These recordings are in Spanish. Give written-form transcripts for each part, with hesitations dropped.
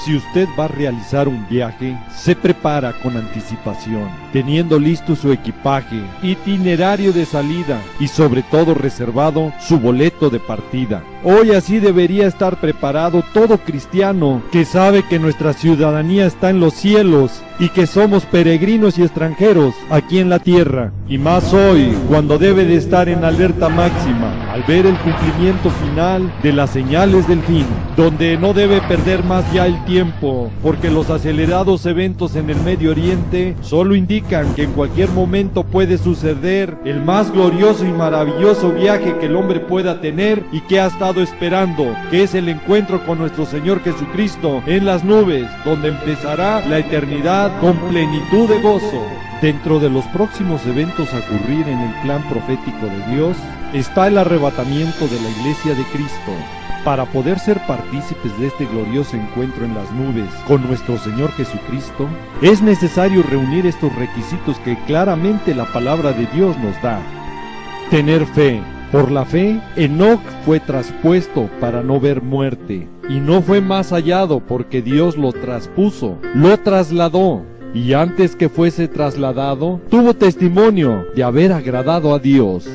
Si usted va a realizar un viaje, se prepara con anticipación, teniendo listo su equipaje, itinerario de salida y sobre todo reservado su boleto de partida. Hoy así debería estar preparado todo cristiano que sabe que nuestra ciudadanía está en los cielos y que somos peregrinos y extranjeros aquí en la tierra. Y más hoy, cuando debe de estar en alerta máxima, al ver el cumplimiento final de las señales del fin, donde no debe perder más ya el tiempo, porque los acelerados eventos en el Medio Oriente solo indican que en cualquier momento puede suceder el más glorioso y maravilloso viaje que el hombre pueda tener y que ha estado esperando, que es el encuentro con nuestro Señor Jesucristo en las nubes, donde empezará la eternidad con plenitud de gozo. Dentro de los próximos eventos a ocurrir en el plan profético de Dios está el arrebatamiento de la Iglesia de Cristo. Para poder ser partícipes de este glorioso encuentro en las nubes con nuestro Señor Jesucristo, es necesario reunir estos requisitos que claramente la palabra de Dios nos da. Tener fe. Por la fe, Enoc fue traspuesto para no ver muerte, y no fue más hallado porque Dios lo traspuso, lo trasladó, y antes que fuese trasladado, tuvo testimonio de haber agradado a Dios.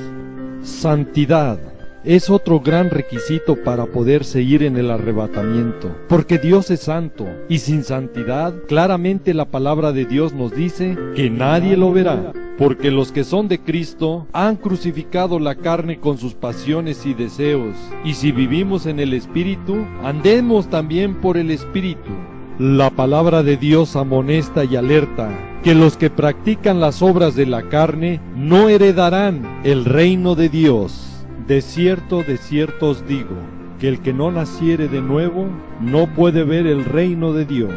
Santidad. Es otro gran requisito para poder seguir en el arrebatamiento, porque Dios es santo, y sin santidad, claramente la palabra de Dios nos dice que nadie lo verá, porque los que son de Cristo han crucificado la carne con sus pasiones y deseos, y si vivimos en el Espíritu, andemos también por el Espíritu. La palabra de Dios amonesta y alerta que los que practican las obras de la carne no heredarán el reino de Dios. De cierto os digo, que el que no naciere de nuevo, no puede ver el reino de Dios.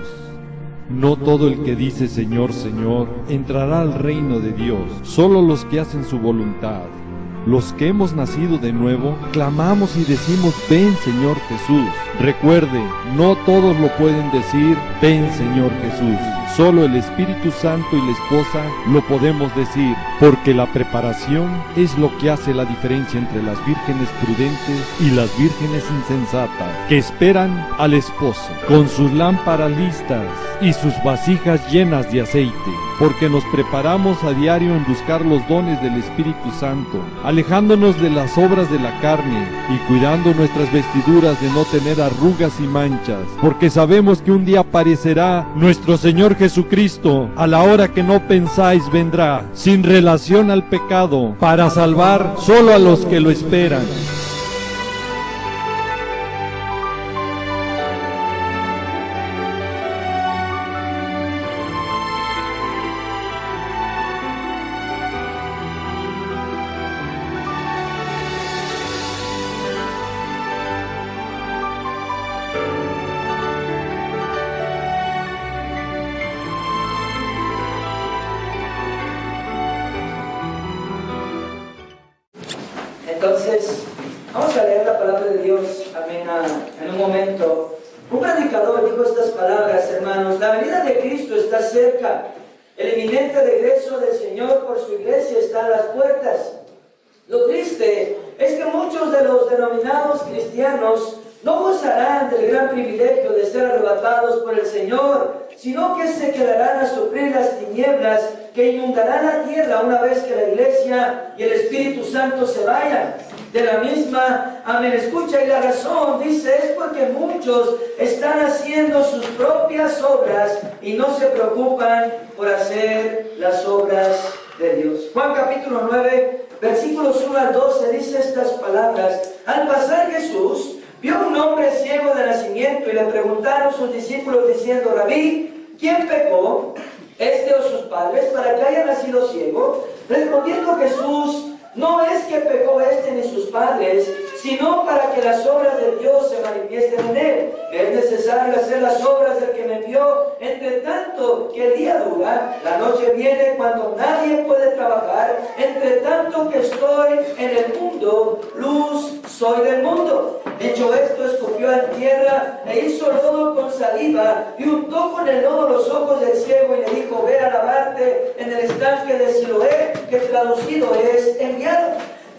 No todo el que dice Señor, Señor, entrará al reino de Dios, solo los que hacen su voluntad. Los que hemos nacido de nuevo, clamamos y decimos, ven Señor Jesús. Recuerde, no todos lo pueden decir, ven Señor Jesús. Solo el Espíritu Santo y la esposa lo podemos decir, porque la preparación es lo que hace la diferencia entre las vírgenes prudentes y las vírgenes insensatas, que esperan al esposo, con sus lámparas listas y sus vasijas llenas de aceite, porque nos preparamos a diario en buscar los dones del Espíritu Santo, alejándonos de las obras de la carne y cuidando nuestras vestiduras de no tener arrugas y manchas, porque sabemos que un día aparecerá nuestro Señor Jesucristo, a la hora que no pensáis vendrá, sin relación al pecado, para salvar solo a los que lo esperan. Entonces, vamos a leer la palabra de Dios, amén, en un momento. Un predicador dijo estas palabras, hermanos: la venida de Cristo está cerca, el inminente regreso del Señor por su iglesia está a las puertas. Lo triste es que muchos de los denominados cristianos no gozarán del gran privilegio de ser arrebatados por el Señor, sino que se quedarán a sufrir las tinieblas que inundarán la tierra una vez que la iglesia y el Espíritu Santo se vayan. De la misma, amén, escucha, y la razón, dice, es porque muchos están haciendo sus propias obras y no se preocupan por hacer las obras de Dios. Juan capítulo 9, versículos 1 al 12, dice estas palabras: al pasar Jesús vio un hombre ciego de nacimiento y le preguntaron sus discípulos diciendo: Rabí, ¿quién pecó, este o sus padres, para que haya nacido ciego? Respondiendo Jesús: no es que pecó este ni sus padres, sino para que las obras de Dios se manifiesten en él. Es necesario hacer las obras del que me envió, entre tanto que el día dura, la noche viene cuando nadie puede trabajar. Entre tanto que estoy en el mundo, luz soy del mundo. Dicho esto, escupió en tierra e hizo lodo con saliva y untó con el lodo los ojos del ciego y le dijo: ve a lavarte en el estanque de Siloé, que traducido es enviado.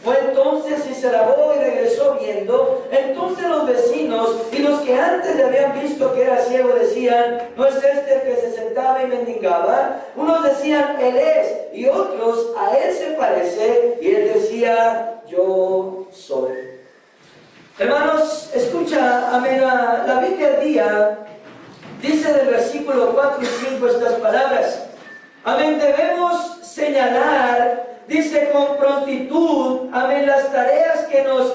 Fue entonces y se lavó y regresó viendo. Entonces los vecinos y los que antes le habían visto que era ciego decían: ¿no es este el que se sentaba y mendigaba? Unos decían: él es, y otros: a él se parece. Y él decía: yo soy. Hermanos, escucha, amén, la Biblia al día dice del versículo 4 y 5 estas palabras. Amén, debemos señalar, dice, con prontitud, amén, las tareas que nos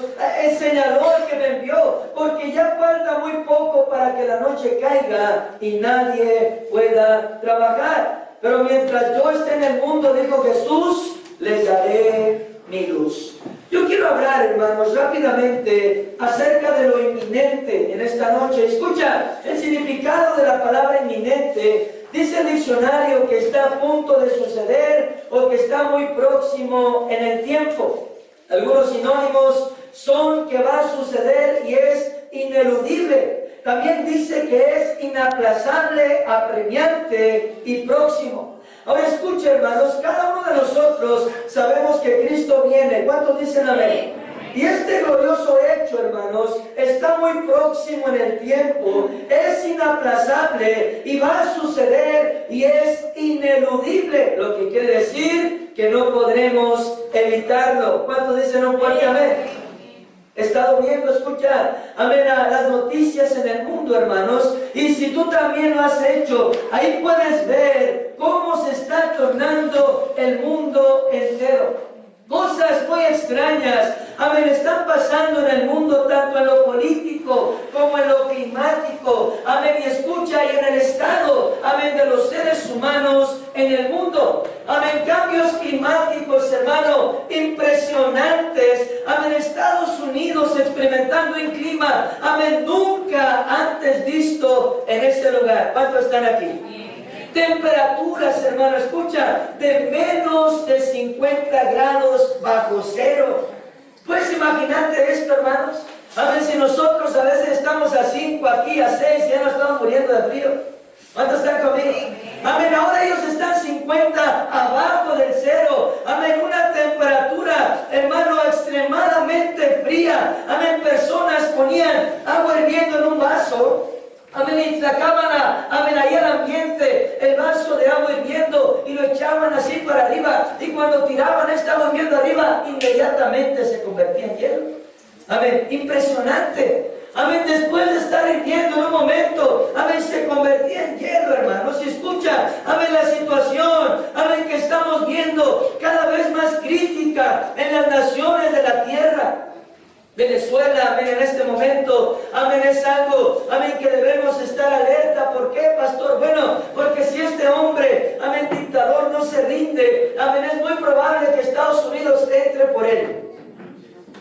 señaló el que me envió, porque ya falta muy poco para que la noche caiga y nadie pueda trabajar. Pero mientras yo esté en el mundo, dijo Jesús, les daré mi luz. Yo quiero hablar, hermanos, rápidamente acerca de lo inminente en esta noche. Escucha, el significado de la palabra inminente. Dice el diccionario que está a punto de suceder o que está muy próximo en el tiempo. Algunos sinónimos son que va a suceder y es ineludible. También dice que es inaplazable, apremiante y próximo. Ahora escucha, hermanos, cada uno de nosotros sabemos que Cristo viene. ¿Cuántos dicen amén? Y este glorioso hecho, hermanos, está muy próximo en el tiempo, es inaplazable y va a suceder y es ineludible, lo que quiere decir que no podremos evitarlo. ¿Cuántos dicen un fuerte amén? He estado viendo, escucha, amén, las noticias en el mundo, hermanos, y si tú también lo has hecho, ahí puedes ver cómo se está tornando el mundo entero. Cosas muy extrañas, amén, están pasando en el mundo, tanto en lo político como en lo climático, amén, y escucha, y en el estado, amén, de los seres humanos en el mundo, amén, cambios climáticos, hermano, impresionantes, amén, Estados Unidos experimentando un clima, amén, nunca antes visto en ese lugar. ¿Cuántos están aquí? Temperaturas, hermano, escucha, de menos de 50 grados bajo cero. ¿Puedes imaginarte esto, hermanos? A ver, si nosotros a veces estamos a 5, aquí a 6, ya nos estamos muriendo de frío. ¿Cuántos están conmigo? Amén, ahora ellos están 50 abajo del cero. Amén, una temperatura, hermano, extremadamente fría. Amén, personas ponían agua hirviendo en un vaso. Amén, y sacaban amén, ahí al ambiente el vaso de agua hirviendo y lo echaban así para arriba. Y cuando tiraban esta agua hirviendo arriba, inmediatamente se convertía en hielo. Amén, impresionante. Amén, después de estar hirviendo en un momento, amén, se convertía en hielo, hermanos. Y escucha, amén, la situación, amén, que estamos viendo cada vez más crítica en las naciones de la tierra. Venezuela, amén, en este momento, amén, es algo, amén, que debemos estar alerta. ¿Por qué, pastor? Bueno, porque si este hombre, amén, dictador, no se rinde, amén, es muy probable que Estados Unidos entre por él,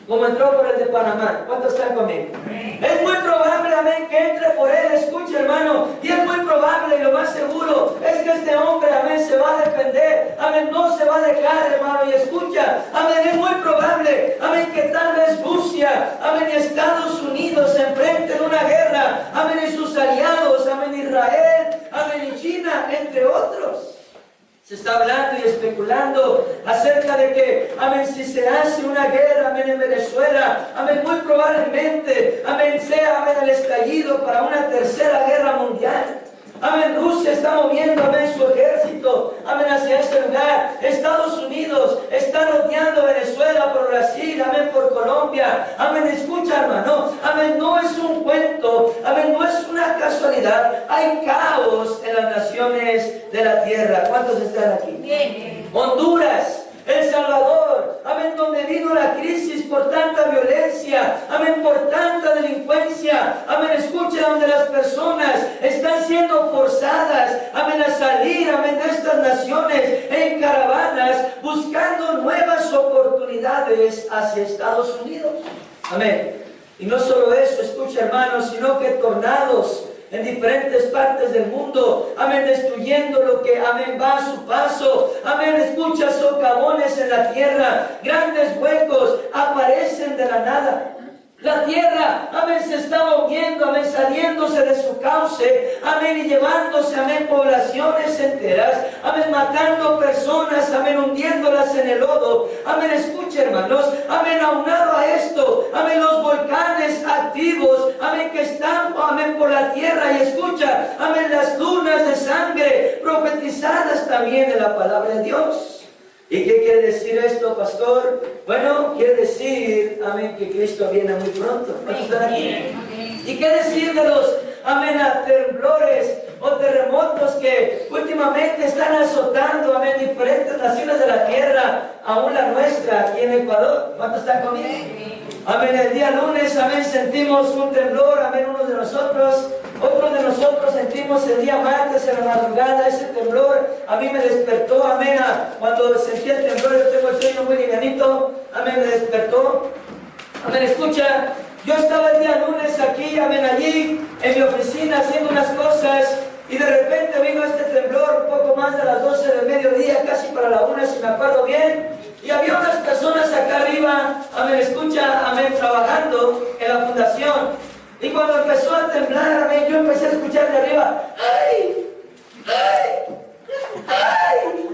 como entró por el de Panamá. ¿Cuántos están conmigo? Es muy probable, amén, que entre por él. Escucha, hermano, y es muy probable, y lo más seguro es que este hombre, amén, se va a defender, amén, no se va a dejar, hermano. Y escucha, amén, es muy probable, amén, que tal vez Rusia, amén, y Estados Unidos se enfrenten una guerra, amén, y sus aliados, amén, Israel, amén, y China, entre otros. Se está hablando y especulando acerca de que, amén, si se hace una guerra, amén, en Venezuela, amén, muy probablemente, amén, sea, amén, el estallido para una tercera guerra mundial. Amén, Rusia está moviendo, amén, su ejército, amén, hacia ese lugar. Estados Unidos está rodeando Venezuela por Brasil, amén, por Colombia. Amén, escucha, hermano, amén, no es un cuento, amén, no es una casualidad. Hay caos en las naciones de la tierra. ¿Cuántos están aquí? Bien. Honduras, El Salvador, amén, donde vino la crisis por tanta violencia, amén, por tanta delincuencia, amén, escucha, donde las personas están siendo forzadas, amén, a salir, amén, de estas naciones en caravanas, buscando nuevas oportunidades hacia Estados Unidos, amén. Y no solo eso, escucha, hermanos, sino que tornados en diferentes partes del mundo, amén, destruyendo lo que, amén, va a su paso, amén, escucha, socavones en la tierra, grandes huecos aparecen de la nada. La tierra, amén, se está moviendo, amén, saliéndose de su cauce, amén, y llevándose, amén, poblaciones enteras, amén, matando personas, amén, hundiéndolas en el lodo, amén. Escuche, hermanos, amén, aunado a esto, amén, los volcanes activos, amén, que están, amén, por la tierra, y escucha, amén, las lunas de sangre profetizadas también en la palabra de Dios. ¿Y qué quiere decir esto, pastor? Bueno, quiere decir, amén, que Cristo viene muy pronto. ¿Cuántos están aquí? ¿Y qué decir de los, amén, temblores o terremotos que últimamente están azotando, amén, diferentes naciones de la tierra, aún la nuestra, aquí en Ecuador? ¿Cuántos están conmigo? Amén, el día lunes, amén, sentimos un temblor, amén, uno de nosotros. Otros de nosotros sentimos el día martes en la madrugada ese temblor. A mí me despertó, amén, cuando sentí el temblor. Yo tengo el sueño muy livianito, amén, me despertó. Amén, escucha, yo estaba el día lunes aquí, amén, allí en mi oficina haciendo unas cosas, y de repente vino este temblor un poco más de las 12 del mediodía, casi para la 1, si me acuerdo bien. Y había unas personas acá arriba, amén, escucha, amén, trabajando en la fundación. Y cuando empezó a temblar, amén, yo empecé a escuchar de arriba, ¡ay! ¡Ay! ¡Ay!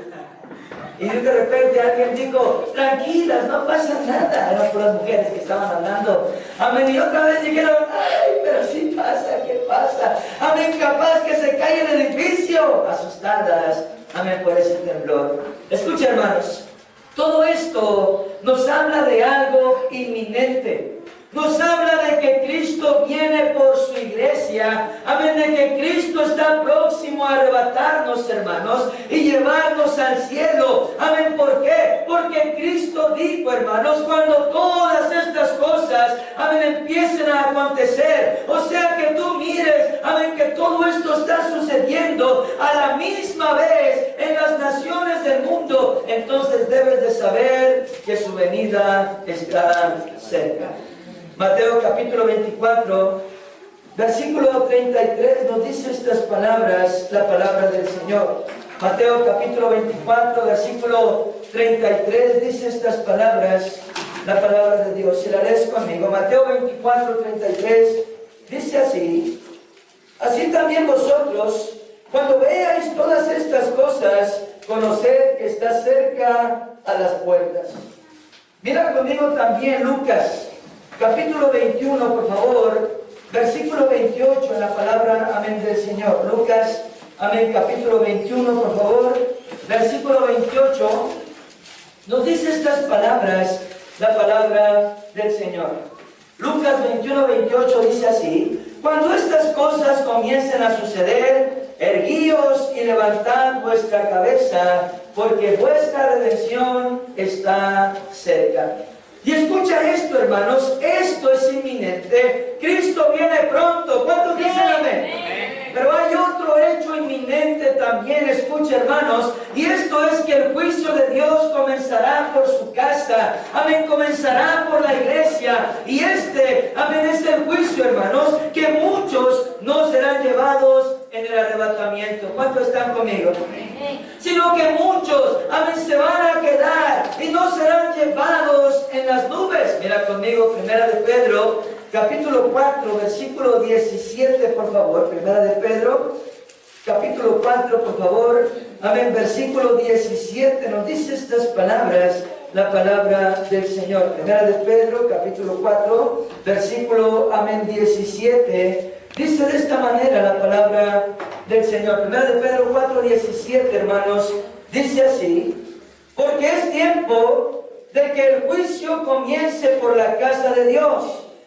Y de repente alguien dijo, tranquilas, no pasa nada. Eran puras mujeres que estaban hablando. Amén, y otra vez dijeron, ¡ay! Pero sí pasa, ¿qué pasa? Amén, capaz que se cae el edificio. Asustadas, amén, por ese temblor. Escucha, hermanos, todo esto nos habla de algo inminente. Nos habla de que Cristo viene por su iglesia, amén, de que Cristo está próximo a arrebatarnos, hermanos, y llevarnos al cielo, amén. ¿Por qué? Porque Cristo dijo, hermanos, cuando todas estas cosas, amén, empiecen a acontecer, o sea que tú mires, amén, que todo esto está sucediendo a la misma vez en las naciones del mundo, entonces debes de saber que su venida está cerca. Mateo capítulo 24, versículo 33 nos dice estas palabras, la palabra del Señor. Mateo capítulo 24, versículo 33 dice estas palabras, la palabra de Dios. Si la lees conmigo, Mateo 24, 33, dice así: así también vosotros, cuando veáis todas estas cosas, conoced que está cerca a las puertas. Mira conmigo también Lucas capítulo 21, por favor, versículo 28 en la palabra, amén, del Señor. Lucas, amén, capítulo 21, por favor, versículo 28, nos dice estas palabras, la palabra del Señor. Lucas 21, 28 dice así: cuando estas cosas comiencen a suceder, erguíos y levantad vuestra cabeza, porque vuestra redención está cerca. Y escucha esto, hermanos, esto es inminente. Cristo viene pronto. ¿Cuántos dicen amén? Pero hay otro hecho inminente también, escucha, hermanos, y esto es que el juicio de Dios comenzará por su casa, amén, comenzará por la iglesia, y amén, es el juicio, hermanos, que muchos no serán llevados en el arrebatamiento. ¿Cuántos están conmigo? Sino que muchos, amén, se van a quedar y no serán llevados en las nubes. Mira conmigo, primera de Pedro, capítulo 4, versículo 17, por favor. Primera de Pedro, capítulo 4, por favor. Amén, versículo 17, nos dice estas palabras, la palabra del Señor. Primera de Pedro, capítulo 4, versículo, amén, 17. Dice de esta manera la palabra del Señor. Primera de Pedro 4, 17, hermanos, dice así: porque es tiempo de que el juicio comience por la casa de Dios.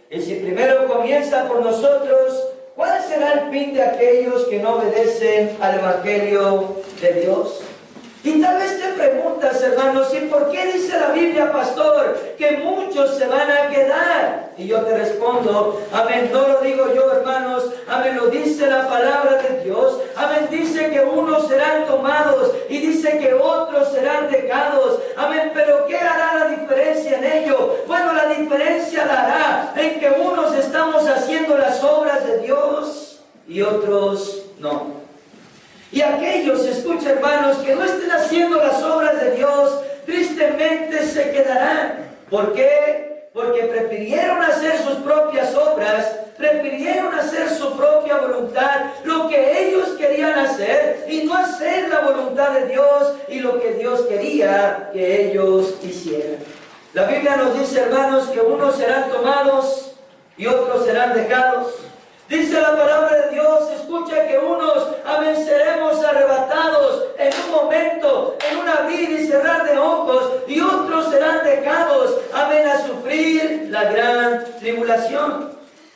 Y si primero comienza por nosotros, ¿cuál será el fin de aquellos que no obedecen al Evangelio de Dios? Y tal vez te preguntas, hermanos, ¿y por qué dice la Biblia, pastor, que muchos se van a quedar? Y yo te respondo, amén, no lo digo yo, hermanos, amén, lo dice la palabra de Dios, amén, dice que unos serán tomados y dice que otros serán dejados, amén, pero ¿qué hará la diferencia en ello? Bueno, la diferencia la hará en que unos estamos haciendo las obras de Dios y otros no. Y aquellos, escucha, hermanos, que no estén haciendo las obras de Dios, tristemente se quedarán. ¿Por qué? porque prefirieron hacer sus propias obras, prefirieron hacer su propia voluntad, lo que ellos querían hacer, y no hacer la voluntad de Dios y lo que Dios quería que ellos hicieran. La Biblia nos dice, hermanos, que unos serán tomados y otros serán dejados. Dice la palabra de Dios, escucha que unos, amén, seremos arrebatados en un momento, en un abrir y cerrar de ojos, y otros serán dejados, amén, a sufrir la gran tribulación.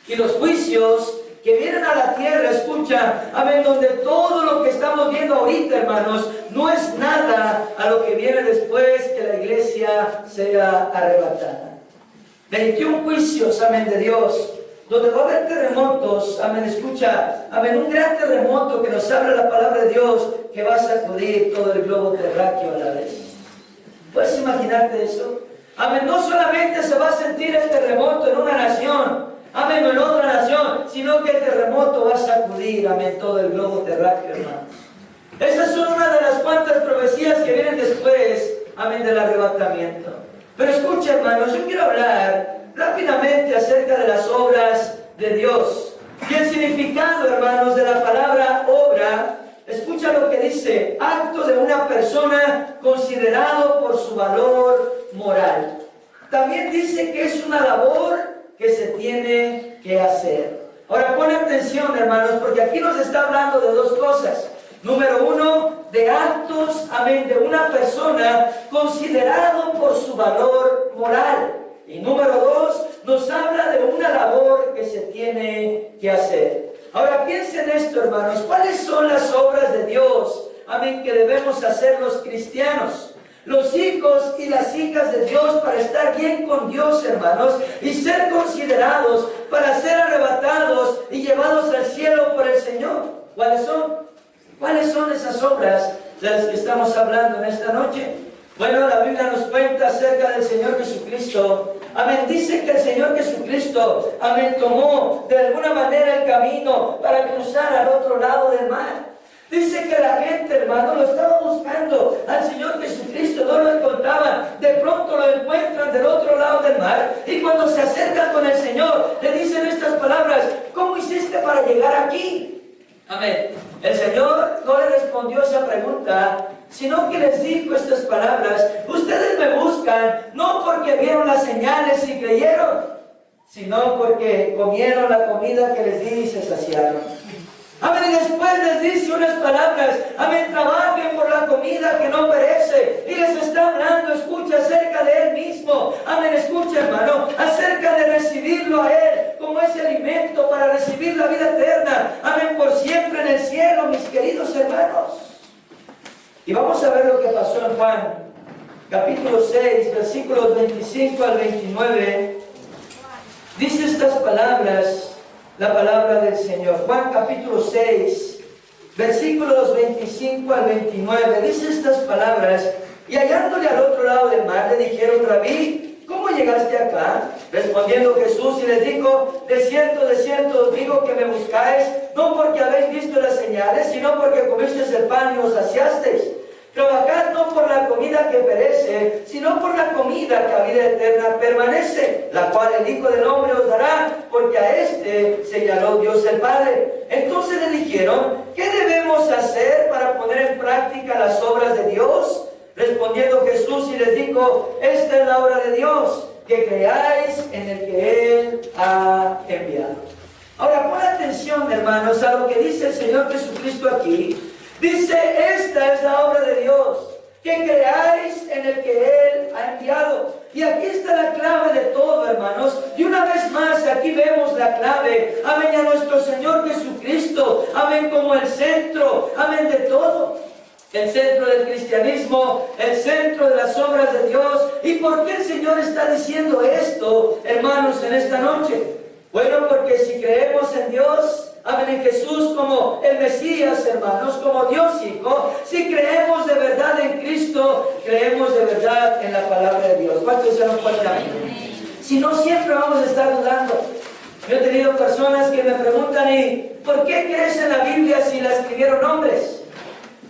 Y los juicios que vienen a la tierra, escucha, amén, donde todo lo que estamos viendo ahorita, hermanos, no es nada a lo que viene después que la iglesia sea arrebatada. 21 juicios, amén, de Dios, donde va a haber terremotos, amén, escucha, amén, un gran terremoto que nos habla la palabra de Dios, que va a sacudir todo el globo terráqueo a la vez. ¿Puedes imaginarte eso? Amén, no solamente se va a sentir el terremoto en una nación, amén, en otra nación, sino que el terremoto va a sacudir, amén, todo el globo terráqueo, hermanos. Esas son una de las cuantas profecías que vienen después, amén, del arrebatamiento. Pero escucha, hermanos, yo quiero hablar rápidamente acerca de las obras de Dios. Y el significado, hermanos, de la palabra obra, escucha lo que dice: acto de una persona considerado por su valor moral. También dice que es una labor que se tiene que hacer. Ahora pon atención, hermanos, porque aquí nos está hablando de dos cosas. Número uno, de actos, amén, de una persona considerado por su valor moral. Y número dos, nos habla de una labor que se tiene que hacer. Ahora piensen esto, hermanos, ¿cuáles son las obras de Dios, amén, que debemos hacer los cristianos? Los hijos y las hijas de Dios, para estar bien con Dios, hermanos, y ser considerados para ser arrebatados y llevados al cielo por el Señor. ¿Cuáles son? ¿Cuáles son esas obras de las que estamos hablando en esta noche? Bueno, la Biblia nos cuenta acerca del Señor Jesucristo. Amén, dice que el Señor Jesucristo, amén, tomó de alguna manera el camino para cruzar al otro lado del mar. Dice que la gente, hermano, lo estaba buscando al Señor Jesucristo, no lo encontraban. De pronto lo encuentran del otro lado del mar, y cuando se acercan con el Señor, le dicen estas palabras: ¿cómo hiciste para llegar aquí? Amén. El Señor no le respondió esa pregunta, sino que les dijo estas palabras: ustedes me buscan no porque vieron las señales y creyeron, sino porque comieron la comida que les di y se saciaron. Amén. Y después les dice unas palabras: amén, trabajen por la comida que no perece. Y les está hablando, escucha, acerca de Él mismo. Amén, escucha, hermano, acerca de recibirlo a Él como ese alimento para recibir la vida eterna. Amén, por siempre en el cielo, mis queridos hermanos. Y vamos a ver lo que pasó en Juan, capítulo 6, versículos 25 al 29. Dice estas palabras la palabra del Señor. Juan capítulo 6, versículos 25 al 29. Dice estas palabras: y hallándole al otro lado del mar, le dijeron: Rabí, ¿cómo llegaste acá? Respondiendo Jesús y les dijo: de cierto os digo que me buscáis, no porque habéis visto las señales, sino porque comisteis el pan y os saciasteis. Trabajad no por la comida que perece, sino por la comida que a vida eterna permanece, la cual el Hijo del Hombre os dará, porque a este señaló Dios el Padre. Entonces le dijeron: ¿qué debemos hacer para poner en práctica las obras de Dios? Respondiendo Jesús y les dijo: esta es la obra de Dios, que creáis en el que Él ha enviado. Ahora pon atención, hermanos, a lo que dice el Señor Jesucristo aquí. Dice: esta es la obra de Dios, que creáis en el que Él ha enviado. Y aquí está la clave de todo, hermanos. Y una vez más, aquí vemos la clave. Amén, a nuestro Señor Jesucristo. Amén, como el centro. Amén, de todo. El centro del cristianismo, el centro de las obras de Dios. ¿Y por qué el Señor está diciendo esto, hermanos, en esta noche? Bueno, porque si creemos en Dios, amén, en Jesús como el Mesías, hermanos, como Dios Hijo, si creemos de verdad en Cristo, creemos de verdad en la palabra de Dios. ¿Cuántos se dan cuenta? Si no, siempre vamos a estar dudando. Yo he tenido personas que me preguntan: ¿y por qué crees en la Biblia si la escribieron hombres?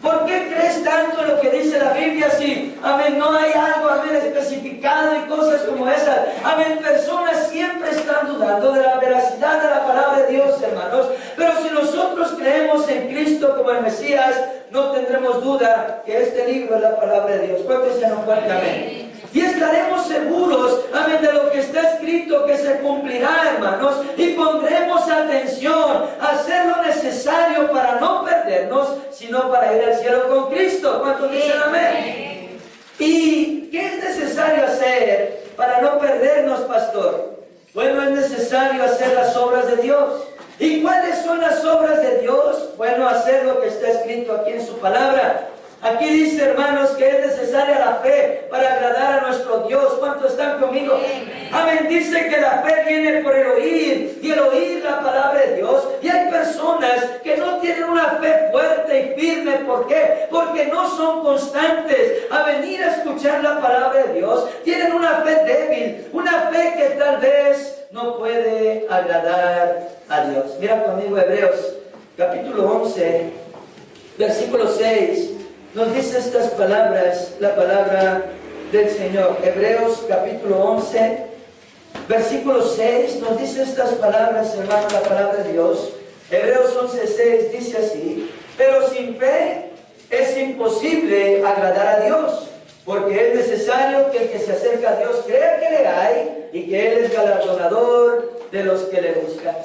¿Por qué crees tanto en lo que dice la Biblia si, amén, no hay algo, amén, especificado y cosas cosas como esas. Amén. Personas siempre están dudando de la veracidad de la palabra de Dios, hermanos. Pero si nosotros creemos en Cristo como el Mesías, no tendremos duda que este libro es la palabra de Dios. ¿Cuántos dicen un fuerte amén? Y estaremos seguros, amén, de lo que está escrito que se cumplirá, hermanos, y pondremos atención a hacer lo necesario para no perdernos, sino para ir al cielo con Cristo. ¿Cuántos dicen amén? ¿Y qué es necesario hacer para no perdernos, pastor? Bueno, es necesario hacer las obras de Dios. ¿Y cuáles son las obras de Dios? Bueno, hacer lo que está escrito aquí en su palabra. Aquí dice, hermanos, que es necesaria la fe para agradar a nuestro Dios. ¿Cuántos están conmigo? Amén. Dice que la fe viene por el oír, y el oír la palabra de Dios. Y hay personas que no tienen una fe fuerte y firme. ¿Por qué? Porque no son constantes a venir a escuchar la palabra de Dios. Tienen una fe débil, una fe que tal vez no puede agradar a Dios. Mira conmigo Hebreos, capítulo 11, versículo 6. Nos dice estas palabras, la palabra del Señor. Hebreos capítulo 11, versículo 6, nos dice estas palabras, hermano, la palabra de Dios. Hebreos 11, 6 dice así: pero sin fe es imposible agradar a Dios, porque es necesario que el que se acerca a Dios crea que le hay y que Él es galardonador de los que le buscan.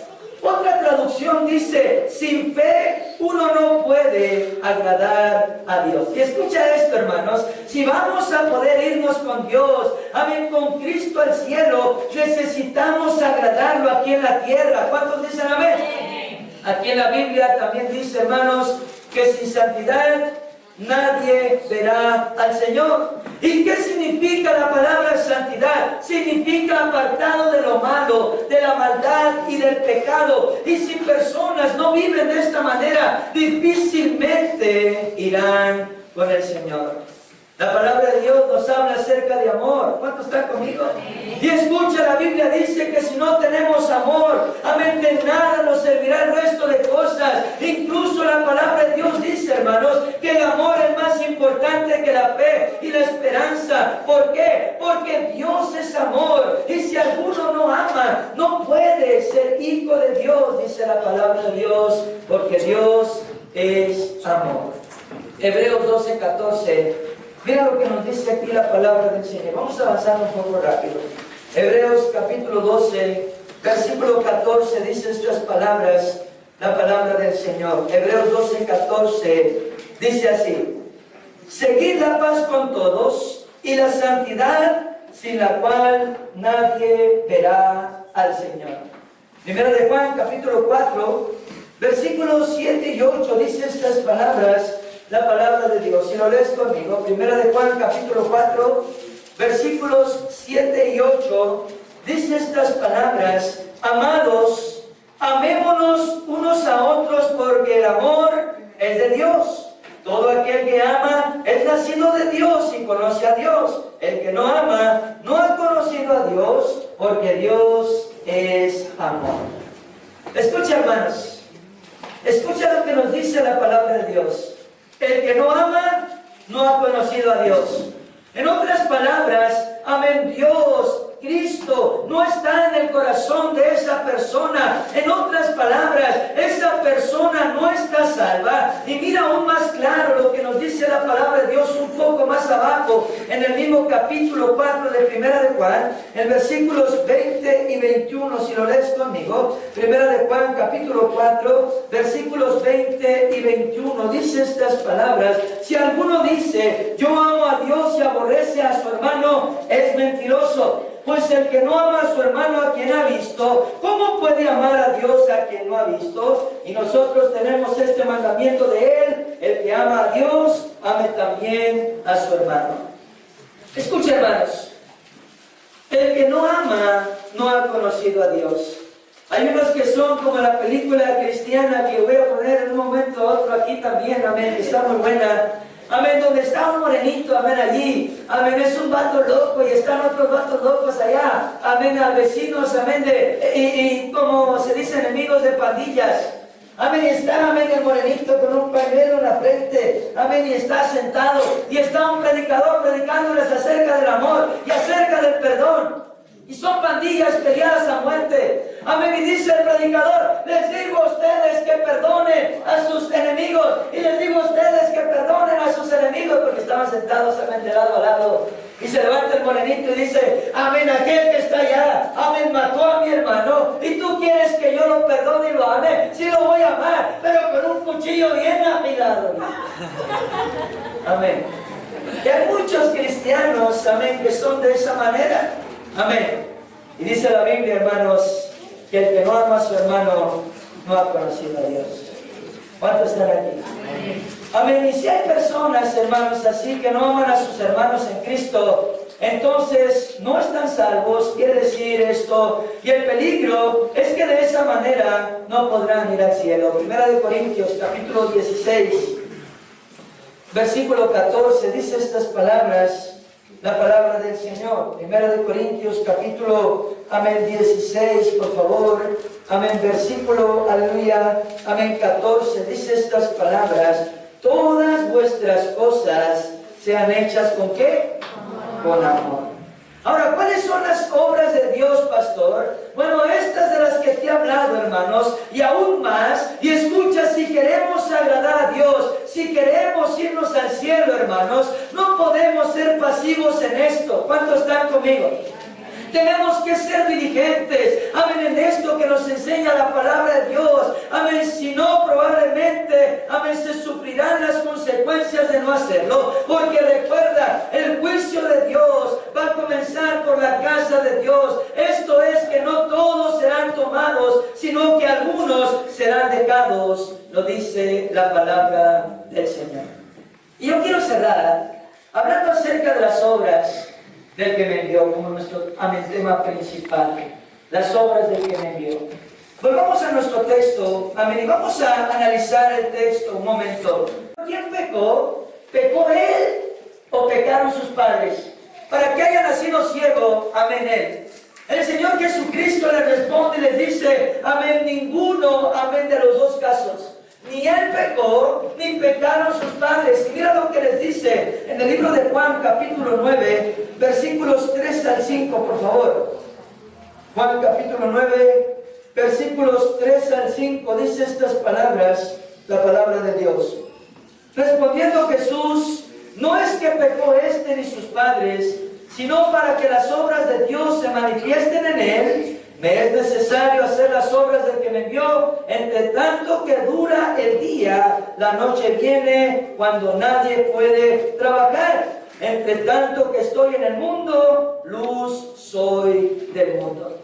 Otra traducción dice: sin fe uno no puede agradar a Dios. Y escucha esto, hermanos, si vamos a poder irnos con Dios, amén, con Cristo al cielo, necesitamos agradarlo aquí en la tierra. ¿Cuántos dicen amén? Aquí en la Biblia también dice, hermanos, que sin santidad nadie verá al Señor. ¿Y qué significa la palabra santidad? Significa apartado de lo malo, de la maldad y del pecado. Y si personas no viven de esta manera, difícilmente irán con el Señor. La palabra de Dios nos habla acerca de amor. ¿Cuántos están conmigo? Y escucha, la Biblia dice que si no tenemos amor, amén, de nada nos servirá el resto de cosas. Incluso la palabra de Dios dice, hermanos, que el amor es más importante que la fe y la esperanza. ¿Por qué? Porque Dios es amor. Y si alguno no ama, no puede ser hijo de Dios, dice la palabra de Dios, porque Dios es amor. Hebreos 12, 14. Mira lo que nos dice aquí la palabra del Señor. Vamos a avanzar un poco rápido. Hebreos capítulo 12, versículo 14, dice estas palabras, la palabra del Señor. Hebreos 12, 14, dice así: seguid la paz con todos y la santidad, sin la cual nadie verá al Señor. Primera de Juan, capítulo 4, versículos 7 y 8, dice estas palabras, la palabra de Dios. Si lo lees conmigo, Primera de Juan, capítulo 4, versículos 7 y 8, dice estas palabras: amados, amémonos unos a otros, porque el amor es de Dios. Todo aquel que ama es nacido de Dios y conoce a Dios. El que no ama no ha conocido a Dios, porque Dios es amor. Escucha, hermanos, escucha lo que nos dice la palabra de Dios. El que no ama no ha conocido a Dios. En otras palabras, amén, Dios, Cristo, no está en el corazón de esa persona. En otras palabras, esa persona no está salva. Y mira aún más claro lo que nos dice la palabra de Dios un poco más abajo, en el mismo capítulo 4 de Primera de Juan, en versículos 20 y 21, si lo lees conmigo. Primera de Juan, capítulo 4, versículos 20 y 21, dice estas palabras: si alguno dice, yo amo a Dios, y aborrece a su hermano, es mentiroso. Pues el que no ama a su hermano a quien ha visto, ¿cómo puede amar a Dios a quien no ha visto? Y nosotros tenemos este mandamiento de Él: el que ama a Dios, ame también a su hermano. Escucha, hermanos, el que no ama no ha conocido a Dios. Hay unos que son como la película cristiana, que voy a poner en un momento a otro aquí también, amén, está muy buena. Amén, donde está un morenito, amén, allí, amén, es un vato loco y están otros vatos locos allá, amén, a vecinos, amén, y como se dice, enemigos de pandillas, amén, y está, amén, el morenito con un pañuelo en la frente, amén, y está sentado, y está un predicador predicándoles acerca del amor y acerca del perdón. Amén. Y dice el predicador, les digo a ustedes que perdonen a sus enemigos. Y les digo a ustedes que perdonen a sus enemigos, porque estaban sentados, amén, de lado a lado. Y se levanta el morenito y dice, amén, aquel que está allá, amén, mató a mi hermano. Y tú quieres que yo lo perdone y lo ame. Sí lo voy a amar, pero con un cuchillo bien afilado. Amén. Y hay muchos cristianos, amén, que son de esa manera. Amén. Y dice la Biblia, hermanos, que el que no ama a su hermano no ha conocido a Dios. ¿Cuántos están aquí? Amén. Y si hay personas, hermanos, así que no aman a sus hermanos en Cristo, entonces no están salvos. Quiere decir esto. Y el peligro es que de esa manera no podrán ir al cielo. Primera de Corintios, capítulo 16, versículo 14, dice estas palabras. La palabra del Señor. Primera de Corintios, capítulo, amén, 16, por favor. Amén, versículo, aleluya, amén, 14. Dice estas palabras. Todas vuestras cosas sean hechas ¿con qué? Con amor. Ahora, ¿cuáles son las obras de Dios, pastor? Bueno, estas de las que te he hablado, hermanos, y aún más. Y escucha, si queremos agradar a Dios, si queremos irnos al cielo, hermanos, no podemos ser pasivos en esto. ¿Cuántos están conmigo? Tenemos que ser diligentes, amén, en esto que nos enseña la palabra de Dios, amén, si no probablemente, amén, se sufrirán las consecuencias de no hacerlo, porque recuerda, el juicio de Dios va a comenzar por la casa de Dios. Esto es que no todos serán tomados, sino que algunos serán dejados, lo dice la palabra del Señor. Y yo quiero cerrar hablando acerca de las obras del que me envió, como nuestro tema principal, las obras del que me envió. Volvamos a nuestro texto, amén, y vamos a analizar el texto un momento. ¿Quién pecó? ¿Pecó él o pecaron sus padres? Para que haya nacido ciego, amén, él. El Señor Jesucristo les responde y les dice, amén, ninguno, amén, de los dos casos. Ni él pecó, ni pecaron sus padres. Y mira lo que les dice en el libro de Juan, capítulo 9, versículos 3 al 5, por favor. Juan, capítulo 9, versículos 3 al 5, dice estas palabras, la palabra de Dios. Respondiendo Jesús, no es que pecó este ni sus padres, sino para que las obras de Dios se manifiesten en él. Me es necesario hacer las obras del que me envió, entre tanto que dura el día, la noche viene cuando nadie puede trabajar. Entre tanto que estoy en el mundo, luz soy del mundo.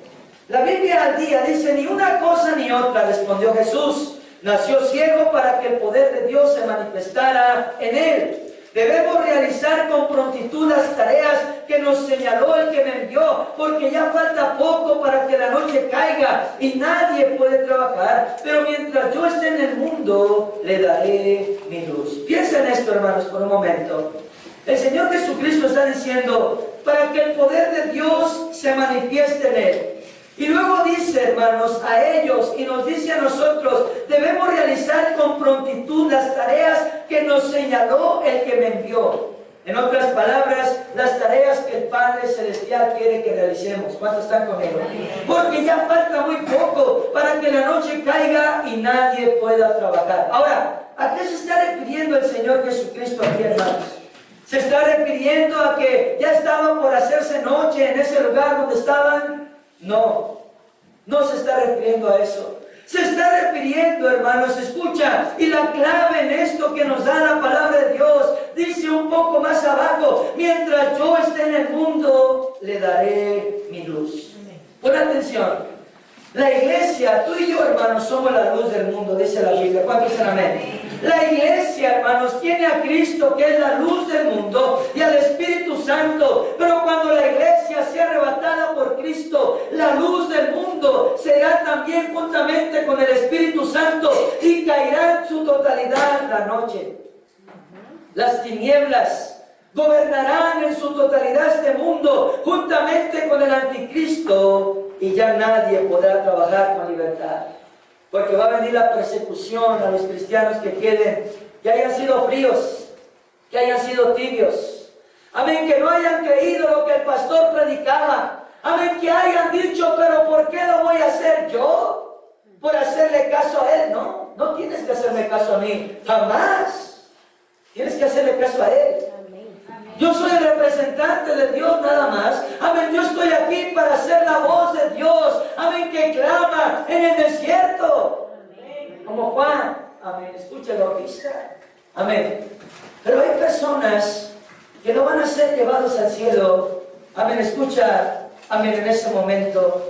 La Biblia al día dice, ni una cosa ni otra, respondió Jesús. Nació ciego para que el poder de Dios se manifestara en él. Debemos realizar con prontitud las tareas que nos señaló el que me envió, porque ya falta poco para que la noche caiga y nadie puede trabajar, pero mientras yo esté en el mundo, le daré mi luz. Piensa en esto, hermanos, por un momento. El Señor Jesucristo está diciendo, para que el poder de Dios se manifieste en él. Y luego dice, hermanos, a ellos y nos dice a nosotros, debemos realizar con prontitud las tareas que nos señaló el que me envió. En otras palabras, las tareas que el Padre Celestial quiere que realicemos. ¿Cuántos están conmigo? Porque ya falta muy poco para que la noche caiga y nadie pueda trabajar. Ahora, ¿a qué se está refiriendo el Señor Jesucristo aquí, hermanos? ¿Se está refiriendo a que ya estaba por hacerse noche en ese lugar donde estaban? No, no se está refiriendo a eso. Se está refiriendo, hermanos, escucha, y la clave en esto que nos da la palabra de Dios, dice un poco más abajo, mientras yo esté en el mundo, le daré mi luz. Pon atención. La iglesia, tú y yo, hermanos, somos la luz del mundo, dice la Biblia. ¿Cuántos dicen amén? La iglesia, hermanos, tiene a Cristo, que es la luz del mundo, y al Espíritu Santo. Pero cuando la iglesia sea arrebatada por Cristo, la luz del mundo será también juntamente con el Espíritu Santo y caerá en su totalidad la noche. Las tinieblas gobernarán en su totalidad este mundo juntamente con el anticristo, y ya nadie podrá trabajar con libertad, porque va a venir la persecución a los cristianos que hayan sido fríos, que hayan sido tibios, amén, que no hayan creído lo que el pastor predicaba, amén, que hayan dicho, pero ¿por qué lo voy a hacer yo? Por hacerle caso a Él. No, no tienes que hacerme caso a mí, jamás. Tienes que hacerle caso a Él. Yo soy el representante de Dios nada más. Amén, yo estoy aquí para ser la voz de Dios. Amén, que clama en el desierto. Como Juan. Amén, escucha el bautista. Amén. Pero hay personas que no van a ser llevados al cielo. Amén, escucha. Amén, en ese momento.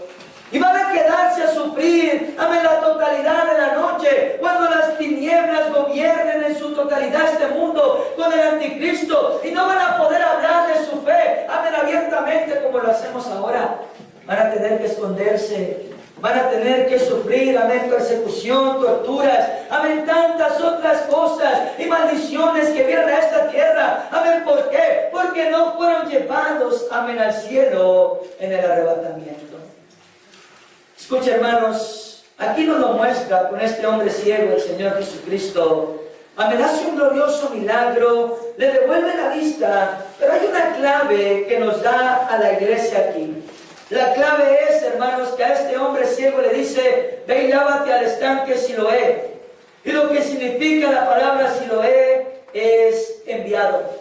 Y van a quedarse a sufrir, amén, la totalidad de la noche, cuando las tinieblas gobiernen en su totalidad este mundo con el anticristo, y no van a poder hablar de su fe, amén, abiertamente como lo hacemos ahora. Van a tener que esconderse, van a tener que sufrir, amén, persecución, torturas, amén, tantas otras cosas y maldiciones que vienen a esta tierra. Amén, ¿por qué? Porque no fueron llevados, amén, al cielo en el arrebatamiento. Escucha, hermanos, aquí nos lo muestra con este hombre ciego, el Señor Jesucristo. Amén, hace un glorioso milagro, le devuelve la vista, pero hay una clave que nos da a la iglesia aquí. La clave es, hermanos, que a este hombre ciego le dice: ve y lávate al estanque Siloé. Y lo que significa la palabra Siloé es enviado.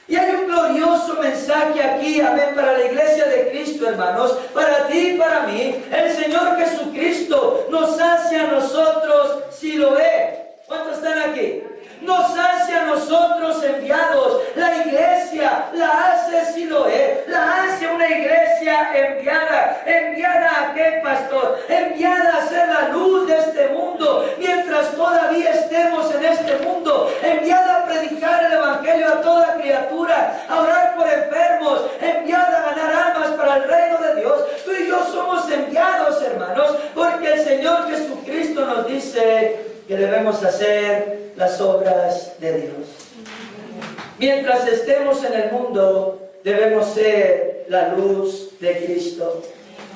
Y hay un glorioso mensaje aquí, amén, para la iglesia de Cristo, hermanos, para ti y para mí. El Señor Jesucristo nos hace a nosotros Siloé. ¿Cuántos están aquí? Nos hace a nosotros enviados. La iglesia la hace Siloé, la hace una iglesia enviada. ¿Enviada a qué, pastor? Enviada a ser la luz de este mundo mientras todavía estemos en este mundo. Enviada a predicar el evangelio a toda criatura, a orar por enfermos, enviada a ganar almas para el reino de Dios. Tú y yo somos enviados, hermanos, porque el Señor Jesucristo nos dice que debemos hacer las obras de Dios. Mientras estemos en el mundo, debemos ser la luz de Cristo,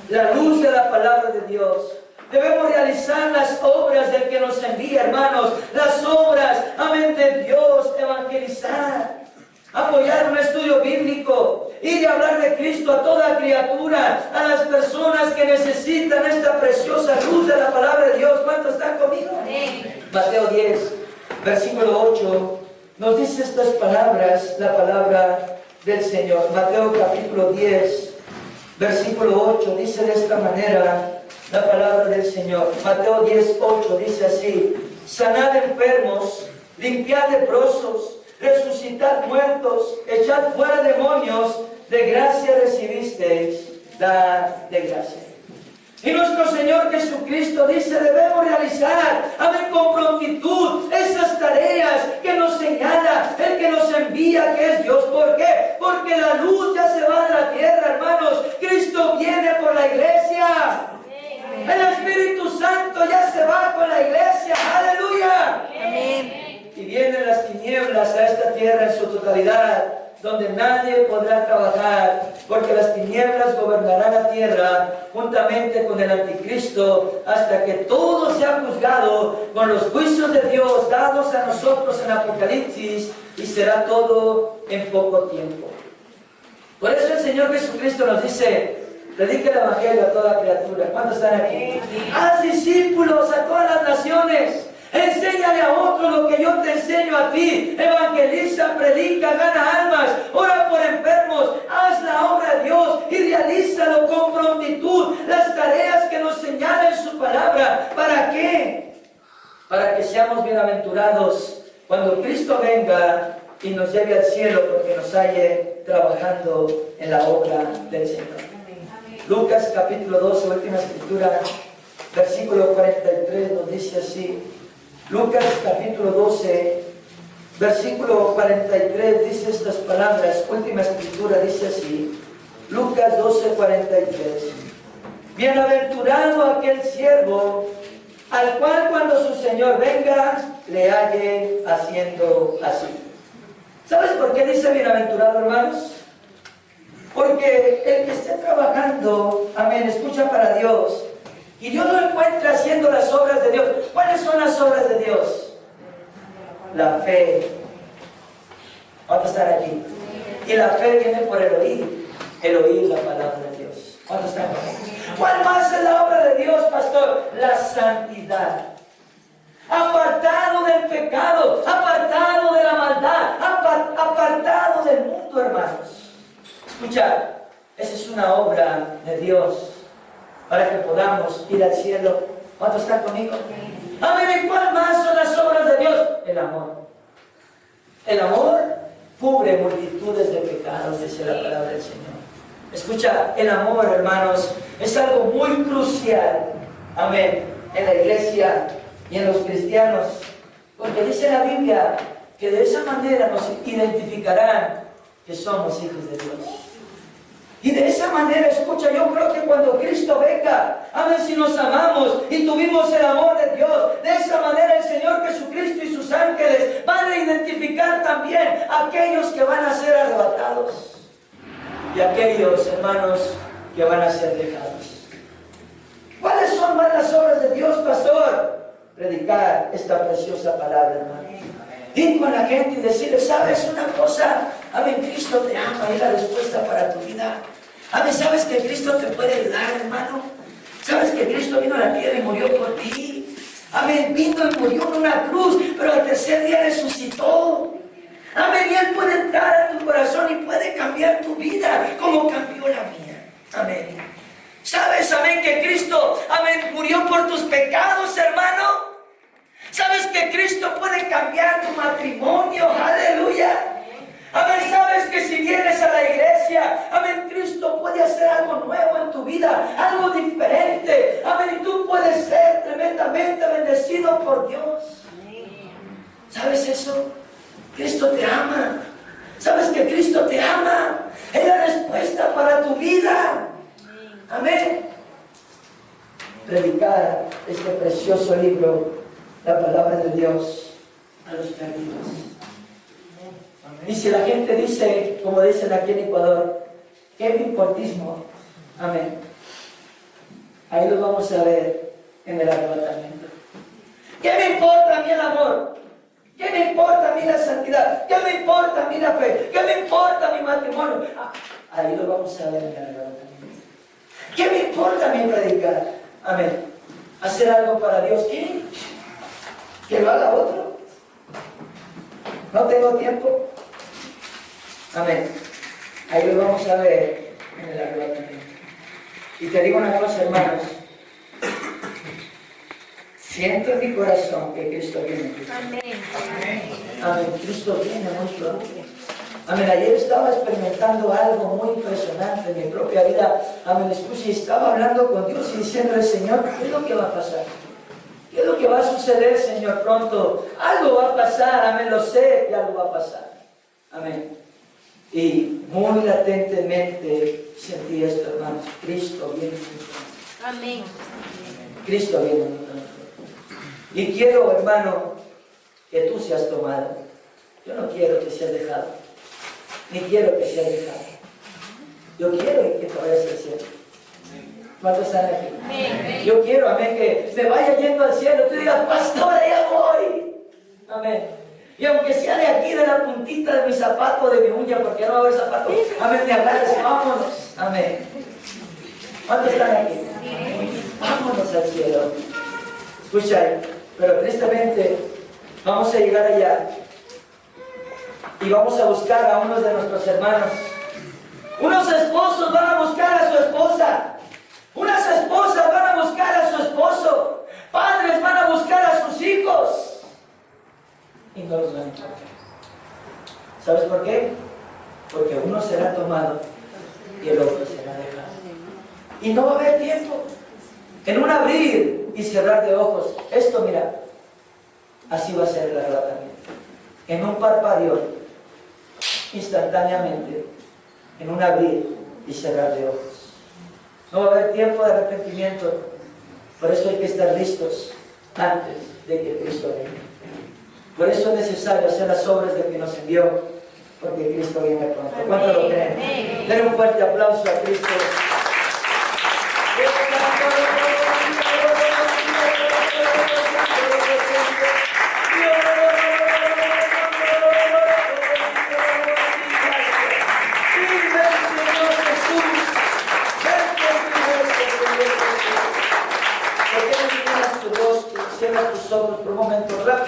la luz de la palabra de Dios. Debemos realizar las obras del que nos envía, hermanos, las obras, amén, de Dios, evangelizar, apoyar un estudio bíblico, ir a hablar de Cristo a toda criatura, a las personas que necesitan esta preciosa luz de la palabra de Dios. ¿Cuántos están conmigo? Mateo 10, versículo 8, nos dice estas palabras, la palabra del Señor. Mateo capítulo 10, versículo 8, dice de esta manera la palabra del Señor. Mateo 10, 8 dice así: sanad enfermos, limpiad leprosos, resucitad muertos, echad fuera demonios, de gracia recibisteis, dad de gracia. Y nuestro Señor Jesucristo dice: debemos realizar, amén, con prontitud esas tareas que nos señala el que nos envía, que es Dios. ¿Por qué? Porque la luz ya se va de la tierra, hermanos. Cristo viene por la iglesia. El Espíritu Santo ya se va con la iglesia. ¡Aleluya! Amén. Y vienen las tinieblas a esta tierra en su totalidad, donde nadie podrá trabajar, porque las tinieblas gobernarán la tierra juntamente con el anticristo, hasta que todo sea juzgado con los juicios de Dios dados a nosotros en Apocalipsis, y será todo en poco tiempo. Por eso el Señor Jesucristo nos dice: predica el evangelio a toda criatura. ¿Cuántos están aquí? Haz discípulos a todas las naciones. Enséñale a otros lo que yo te enseño a ti. Evangeliza, predica, gana almas, ora por enfermos, haz la obra de Dios y realízalo con prontitud. Las tareas que nos señala en su palabra. ¿Para qué? Para que seamos bienaventurados cuando Cristo venga y nos lleve al cielo, porque nos halle trabajando en la obra del Señor. Lucas capítulo 12, última escritura, versículo 43, nos dice así. Lucas capítulo 12, versículo 43, dice estas palabras, última escritura, dice así. Lucas 12, 43. Bienaventurado aquel siervo al cual cuando su Señor venga le halle haciendo así. ¿Sabes por qué dice bienaventurado, hermanos? Porque el que esté trabajando, amén, escucha, para Dios, y Dios lo encuentra haciendo las obras de Dios. ¿Cuáles son las obras de Dios? La fe. ¿Cuántos están aquí? Y la fe viene por el oír la palabra de Dios. ¿Cuántos están pastor? La santidad. Apartado del pecado, apartado de la maldad, apartado del mundo, hermanos. Escucha, esa es una obra de Dios para que podamos ir al cielo. ¿Cuántos están conmigo? Amén. ¿Y cuál más son las obras de Dios? El amor. El amor cubre multitudes de pecados, dice la palabra del Señor. Escucha, el amor, hermanos, es algo muy crucial, amén, en la iglesia y en los cristianos, porque dice la Biblia que de esa manera nos identificarán que somos hijos de Dios. Y de esa manera, escucha, yo creo que cuando Cristo venga, amén, si nos amamos y tuvimos el amor de Dios, de esa manera el Señor Jesucristo y sus ángeles van a identificar también a aquellos que van a ser arrebatados y aquellos, hermanos, que van a ser dejados. ¿Cuáles son más las obras de Dios, pastor? Predicar esta preciosa palabra, hermano. Ir con la gente y decirle, ¿sabes una cosa? Amén, Cristo te ama, es la respuesta para tu vida. Amén, ¿sabes que Cristo te puede ayudar, hermano? ¿Sabes que Cristo vino a la tierra y murió por ti? Amén, vino y murió en una cruz, pero al tercer día resucitó. Amén, y Él puede entrar a tu corazón y puede cambiar tu vida como cambió la mía. Amén. ¿Sabes, amén, que Cristo, amén, murió por tus pecados, hermano? ¿Sabes que Cristo puede cambiar tu matrimonio? Aleluya. Amén, ¿sabes que si vienes a la iglesia, amén, Cristo puede hacer algo nuevo en tu vida, algo diferente? Amén, y tú puedes ser tremendamente bendecido por Dios. ¿Sabes eso? Cristo te ama. ¿Sabes que Cristo te ama? Es la respuesta para tu vida. Amén. Predicar este precioso libro, la palabra de Dios, a los perdidos. Y si la gente dice, como dicen aquí en Ecuador, ¿qué me importismo? Amén. Ahí lo vamos a ver en el arrebatamiento. ¿Qué me importa a mí el amor? ¿Qué me importa a mí la santidad? ¿Qué me importa a mí la fe? ¿Qué me importa a mi matrimonio? Ahí lo vamos a ver en el arrebatamiento. ¿Qué me importa a mí predicar? Amén. Hacer algo para Dios. ¿Qué? ¿Que lo haga otro? No tengo tiempo. Amén. Ahí lo vamos a ver en el arrebatamiento. Y te digo una cosa, hermanos. Siento en mi corazón que Cristo viene. Amén. Amén. Cristo viene muy pronto. Amén. Ayer estaba experimentando algo muy impresionante en mi propia vida. Amén. Escucha, estaba hablando con Dios y diciéndole, Señor, ¿qué es lo que va a pasar? ¿Qué es lo que va a suceder, Señor, pronto? Algo va a pasar. Amén. Lo sé que algo va a pasar. Amén. Y muy latentemente sentí esto, hermanos. Cristo viene muy pronto. Amén. Cristo viene muy pronto. Y quiero, hermano, que tú seas tomado. Yo no quiero que seas dejado. Ni quiero que seas dejado. Yo quiero que te vayas al cielo. ¿Cuántos están aquí? Amén. Yo quiero, amén, que me vaya yendo al cielo. Tú digas, pastora, ya voy. Amén. Y aunque sea de aquí, de la puntita de mi zapato, de mi uña, porque no va a haber zapato, amén, me agarres, vámonos. Amén. ¿Cuántos están aquí? Vámonos al cielo. Escucha, pero tristemente vamos a llegar allá y vamos a buscar a unos de nuestros hermanos. Unos esposos van a buscar a su esposa. Unas esposas van a buscar a su esposo. Padres van a buscar a sus hijos. Y no los van a encontrar. ¿Sabes por qué? Porque uno será tomado y el otro será dejado. Y no va a haber tiempo. En un abrir y cerrar de ojos. Esto, mira, así va a ser el arrebatamiento. En un parpadeo, instantáneamente, en un abrir y cerrar de ojos. No va a haber tiempo de arrepentimiento. Por eso hay que estar listos antes de que Cristo venga. Por eso es necesario hacer las obras de que nos envió, porque Cristo viene pronto. ¿Cuánto lo creen? Den un fuerte aplauso a Cristo.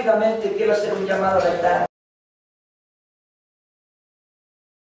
únicamente quiero hacer un llamado a verdad.